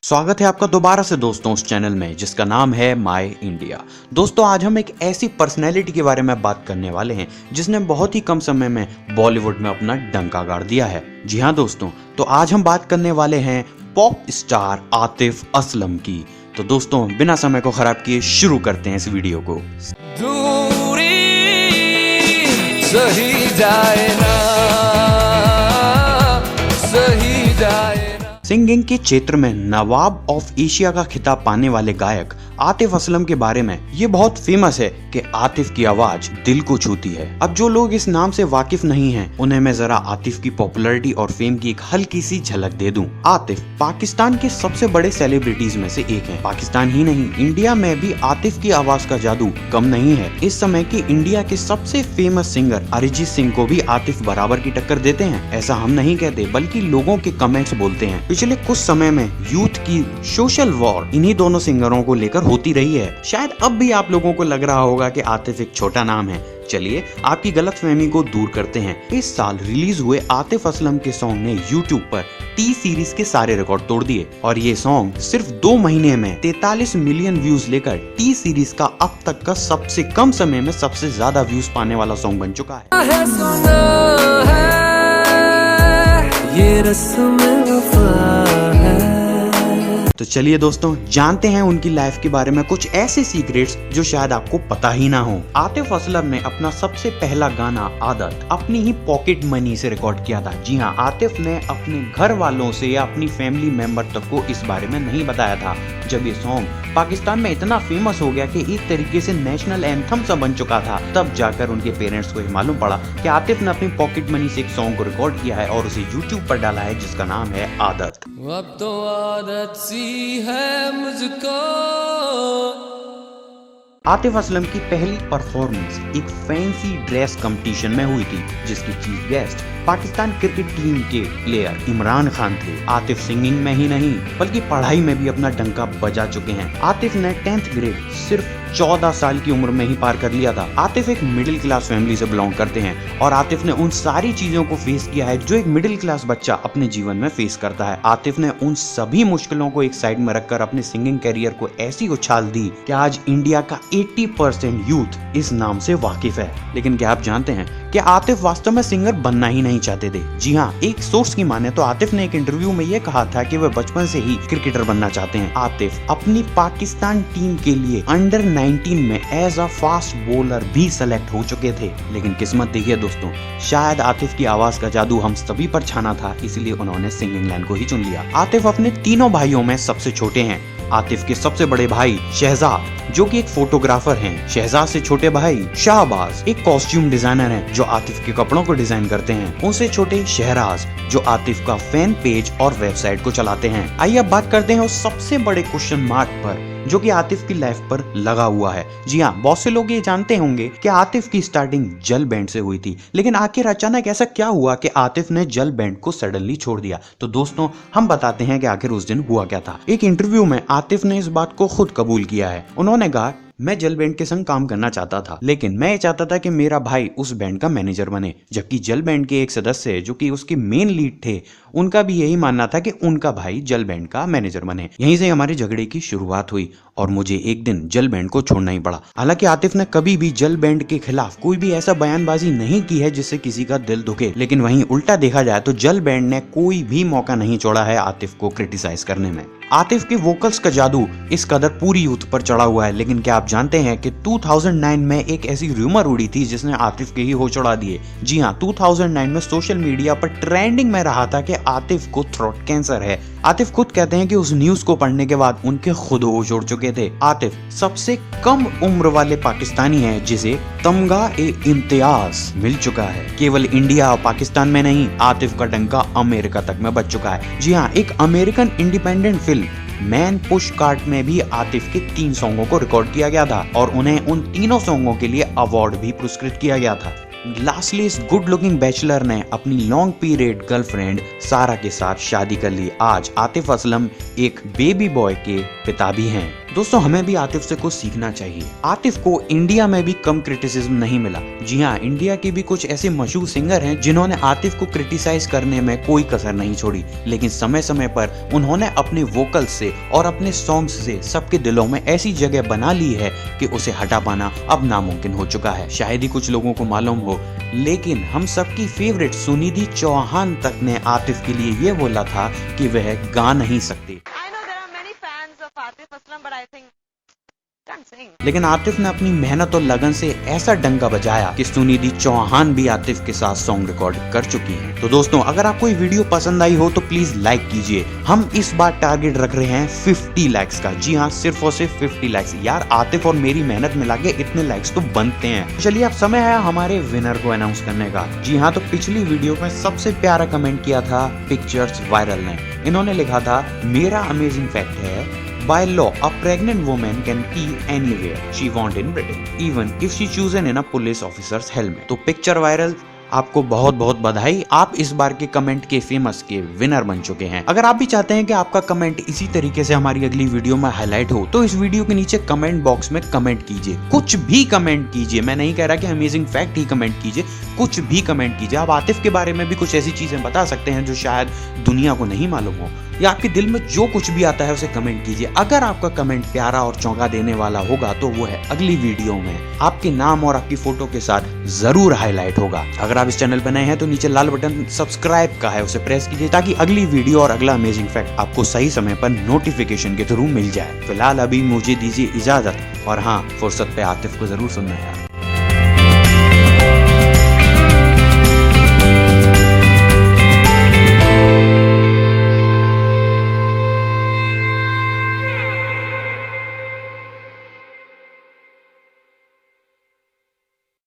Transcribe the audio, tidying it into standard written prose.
स्वागत है आपका दोबारा से दोस्तों उस चैनल में जिसका नाम है माय इंडिया। दोस्तों आज हम एक ऐसी पर्सनैलिटी के बारे में बात करने वाले हैं जिसने बहुत ही कम समय में बॉलीवुड में अपना डंका गाड़ दिया है। जी हाँ दोस्तों, तो आज हम बात करने वाले हैं पॉप स्टार आतिफ असलम की। तो दोस्तों बिना समय को खराब किए शुरू करते हैं इस वीडियो को। दूरी सही जाए ना, सही जाए ना। सिंगिंग के क्षेत्र में नवाब ऑफ एशिया का खिताब पाने वाले गायक आतिफ असलम के बारे में ये बहुत फेमस है कि आतिफ की आवाज दिल को छूती है। अब जो लोग इस नाम से वाकिफ नहीं हैं, उन्हें मैं जरा आतिफ की पॉपुलैरिटी और फेम की एक हल्की सी झलक दे दूं। आतिफ पाकिस्तान के सबसे बड़े सेलिब्रिटीज में से एक है। पाकिस्तान ही नहीं, इंडिया में भी आतिफ की आवाज का जादू कम नहीं है। इस समय की इंडिया के सबसे फेमस सिंगर अरिजीत सिंह को भी आतिफ बराबर की टक्कर देते हैं। ऐसा हम नहीं कहते, बल्कि लोगों के कमेंट्स बोलते हैं। पिछले कुछ समय में यूथ की सोशल वॉर इन्हीं दोनों सिंगरों को लेकर होती रही है। शायद अब भी आप लोगों को लग रहा होगा कि आतिफ एक छोटा नाम है। चलिए आपकी गलतफहमी को दूर करते हैं। इस साल रिलीज हुए आतिफ असलम के सॉन्ग ने यूट्यूब पर टी सीरीज के सारे रिकॉर्ड तोड़ दिए और ये सॉन्ग सिर्फ 2 महीने में 43 मिलियन व्यूज लेकर टी सीरीज का अब तक का सबसे कम समय में सबसे ज्यादा व्यूज पाने वाला सॉन्ग बन चुका है। ये रस्म वफा है। तो चलिए दोस्तों जानते हैं उनकी लाइफ के बारे में कुछ ऐसे सीक्रेट्स जो शायद आपको पता ही ना हो। आतिफ असलम ने अपना सबसे पहला गाना आदत अपनी ही पॉकेट मनी से रिकॉर्ड किया था। जी हाँ, आतिफ ने अपने घर वालों से या अपनी फैमिली मेंबर तक को इस बारे में नहीं बताया था। जब ये सॉन्ग पाकिस्तान में इतना फेमस हो गया कि एक तरीके से नेशनल एंथम सा बन चुका था, तब जाकर उनके पेरेंट्स को मालूम पड़ा कि आतिफ ने अपनी पॉकेट मनी से एक सॉन्ग को रिकॉर्ड किया है और उसे यूट्यूब पर डाला है जिसका नाम है आदत। अब तो आदत सी है मुझको। आतिफ असलम की पहली परफॉर्मेंस एक फैंसी ड्रेस कंपटीशन में हुई थी जिसकी chief guest Pakistan cricket team के प्लेयर इमरान खान थे। आतिफ सिंगिंग में ही नहीं बल्कि पढ़ाई में भी अपना डंका बजा चुके हैं। आतिफ ने 10th ग्रेड सिर्फ 14 साल की उम्र में ही पार कर लिया था। आतिफ एक मिडिल क्लास फैमिली से बिलोंग करते हैं और आतिफ ने उन सारी चीजों को फेस किया है जो एक मिडिल क्लास बच्चा अपने जीवन में फेस करता है। आतिफ ने उन सभी मुश्किलों को एक साइड में रखकर अपने सिंगिंग करियर को ऐसी उछाल दी कि आज इंडिया का 80% यूथ इस नाम से वाकिफ है। लेकिन क्या आप जानते हैं कि आतिफ वास्तव में सिंगर बनना ही नहीं चाहते थे। जी हाँ, एक सोर्स की माने तो आतिफ ने एक इंटरव्यू में ये कहा था कि वे बचपन से ही क्रिकेटर बनना चाहते हैं। आतिफ अपनी पाकिस्तान टीम के लिए अंडर 19 में एज अ फास्ट बॉलर भी सेलेक्ट हो चुके थे। लेकिन किस्मत देखिए दोस्तों, शायद आतिफ की आवाज का जादू हम सभी पर छाना था, इसलिए उन्होंने सिंगिंग लाइन को ही चुन लिया। आतिफ अपने तीनों भाइयों में सबसे छोटे हैं। आतिफ के सबसे बड़े भाई शहजाद जो कि एक फोटोग्राफर हैं। शहजाद से छोटे भाई शाहबाज एक कॉस्ट्यूम डिजाइनर हैं जो आतिफ के कपड़ों को डिजाइन करते हैं। उनसे छोटे शहराज जो आतिफ का फैन पेज और वेबसाइट को चलाते हैं। आइए अब बात करते हैं उस सबसे बड़े क्वेश्चन मार्क पर जो कि आतिफ की लाइफ पर लगा हुआ है। जी हाँ, बहुत से लोग ये जानते होंगे कि आतिफ की स्टार्टिंग जल बैंड से हुई थी, लेकिन आखिर अचानक ऐसा क्या हुआ कि आतिफ ने जल बैंड को सडनली छोड़ दिया। तो दोस्तों हम बताते हैं कि आखिर उस दिन हुआ क्या था। एक इंटरव्यू में आतिफ ने इस बात को खुद कबूल किया है। उन्होंने कहा, मैं जल बैंड के संग काम करना चाहता था, लेकिन मैं ये चाहता था कि मेरा भाई उस बैंड का मैनेजर बने। जबकि जल बैंड के एक सदस्य जो कि उसके मेन लीड थे, उनका भी यही मानना था कि उनका भाई जल बैंड का मैनेजर बने। यहीं से हमारे झगड़े की शुरुआत हुई और मुझे एक दिन जल बैंड को छोड़ना ही पड़ा। हालांकि आतिफ ने कभी भी जल बैंड के खिलाफ कोई भी ऐसा बयानबाजी नहीं की है जिससे किसी का दिल दुखे, लेकिन वहीं उल्टा देखा जाए तो जल बैंड ने कोई भी मौका नहीं छोड़ा है आतिफ को क्रिटिसाइज करने में। आतिफ के वोकल्स का जादू इस कदर पूरी यूथ पर चढ़ा हुआ है। लेकिन क्या आप जानते हैं कि 2009 में एक ऐसी रूमर उड़ी थी जिसने आतिफ के ही होश उड़ा दिए। जी हाँ, 2009 में सोशल मीडिया पर ट्रेंडिंग में रहा था कि आतिफ को थ्रोट कैंसर है। आतिफ खुद कहते हैं कि उस न्यूज को पढ़ने के बाद उनके खुद होश उड़ चुके थे। आतिफ सबसे कम उम्र वाले पाकिस्तानी हैं जिसे तमगा-ए-इम्तियाज मिल चुका है। केवल इंडिया और पाकिस्तान में नहीं, आतिफ का डंका अमेरिका तक में बज चुका है। जी हाँ, एक American independent film man push cart में भी आतिफ के 3 सॉन्गों को रिकॉर्ड किया गया था और उन्हें उन तीनों सॉन्गों के लिए अवार्ड भी पुरस्कृत किया गया था। लास्टली इस गुड लुकिंग बैचलर ने अपनी लॉन्ग पीरियड गर्लफ्रेंड सारा के साथ शादी कर ली। आज आतिफ असलम एक बेबी बॉय के पिता भी हैं। दोस्तों हमें भी आतिफ से कुछ सीखना चाहिए। आतिफ को इंडिया में भी कम क्रिटिसिज्म नहीं मिला। जी हाँ, इंडिया के भी कुछ ऐसे मशहूर सिंगर हैं जिन्होंने आतिफ को क्रिटिसाइज करने में कोई कसर नहीं छोड़ी, लेकिन समय समय पर उन्होंने अपने वोकल्स से और अपने सॉन्ग्स से सबके दिलों में ऐसी जगह बना ली है कि उसे हटा पाना अब नामुमकिन हो चुका है। शायद ही कुछ लोगों को मालूम हो, लेकिन हम सबकी फेवरेट सुनिधि चौहान तक ने आतिफ के लिए ये बोला था कि वह गा नहीं सकती। लेकिन आतिफ ने अपनी मेहनत और लगन से ऐसा डंका बजाया कि सुनिधि चौहान भी आतिफ के साथ सॉन्ग रिकॉर्ड कर चुकी हैं। तो दोस्तों अगर आपको ये वीडियो पसंद आई हो तो प्लीज लाइक कीजिए। हम इस बार टारगेट रख रहे हैं 50 लाइक्स का। जी हाँ, सिर्फ और सिर्फ 50 लाइक्स। यार आतिफ और मेरी मेहनत मिला के इतने लाइक्स तो बनते हैं। चलिए अब समय है हमारे विनर को अनाउंस करने का। जी हाँ, तो पिछली वीडियो में सबसे प्यारा कमेंट किया था पिक्चर्स वायरल ने। इन्होंने लिखा था, मेरा अमेजिंग फैक्ट है, by law, a pregnant woman can pee anywhere she wants in Britain, even if she chosen in a police officer's helmet. तो पिक्चर वायरल, आपको बहुत बहुत बधाई। आप इस बार के कमेंट के फेमस के विनर बन चुके हैं। अगर आप भी चाहते हैं कि आपका कमेंट इसी तरीके से हमारी अगली वीडियो में हाईलाइट हो तो इस वीडियो के नीचे कमेंट बॉक्स में कमेंट कीजिए। कुछ भी कमेंट कीजिए। मैं नहीं कह रहा कि अमेजिंग फैक्ट ही कमेंट कीजिए, कुछ भी कमेंट कीजिए। आप आतिफ के बारे में भी कुछ ऐसी चीजें बता सकते हैं जो शायद दुनिया को नहीं मालूम हो, या आपके दिल में जो कुछ भी आता है उसे कमेंट कीजिए। अगर आपका कमेंट प्यारा और चौंका देने वाला होगा तो वो है अगली वीडियो में आपके नाम और आपकी फोटो के साथ जरूर हाईलाइट होगा। अगर आप इस चैनल पर नए हैं तो नीचे लाल बटन सब्सक्राइब का है, उसे प्रेस कीजिए ताकि अगली वीडियो और अगला अमेजिंग फैक्ट आपको सही समय पर नोटिफिकेशन के थ्रू मिल जाए। फिलहाल अभी मुझे दीजिए इजाजत, और हाँ, फुर्सत पे आतिफ को जरूर सुनना यार।